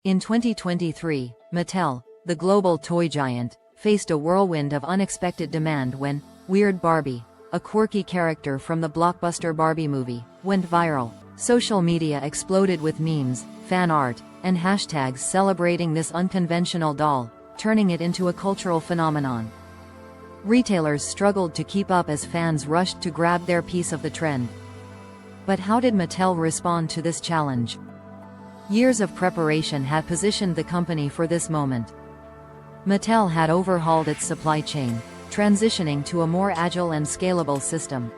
In 2023, Mattel, the global toy giant, faced a whirlwind of unexpected demand when Weird Barbie, a quirky character from the blockbuster Barbie movie, went viral. Social media exploded with memes, fan art, and hashtags celebrating this unconventional doll, turning it into a cultural phenomenon. Retailers struggled to keep up as fans rushed to grab their piece of the trend. But how did Mattel respond to this challenge? Years of preparation had positioned the company for this moment. Mattel had overhauled its supply chain, transitioning to a more agile and scalable system.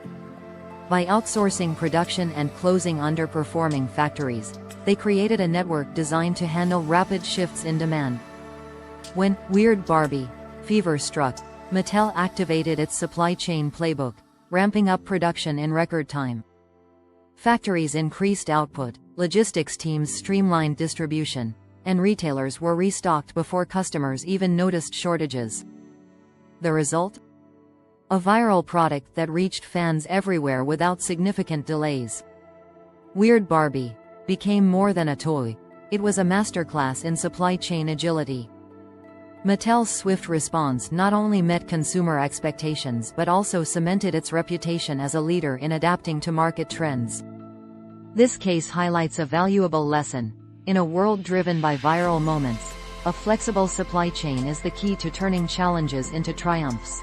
By outsourcing production and closing underperforming factories, they created a network designed to handle rapid shifts in demand. When Weird Barbie fever struck, Mattel activated its supply chain playbook, ramping up production in record time. Factories increased output, logistics teams streamlined distribution, and retailers were restocked before customers even noticed shortages. The result? A viral product that reached fans everywhere without significant delays. Weird Barbie became more than a toy. It was a masterclass in supply chain agility. Mattel's swift response not only met consumer expectations but also cemented its reputation as a leader in adapting to market trends. This case highlights a valuable lesson. In a world driven by viral moments, a flexible supply chain is the key to turning challenges into triumphs.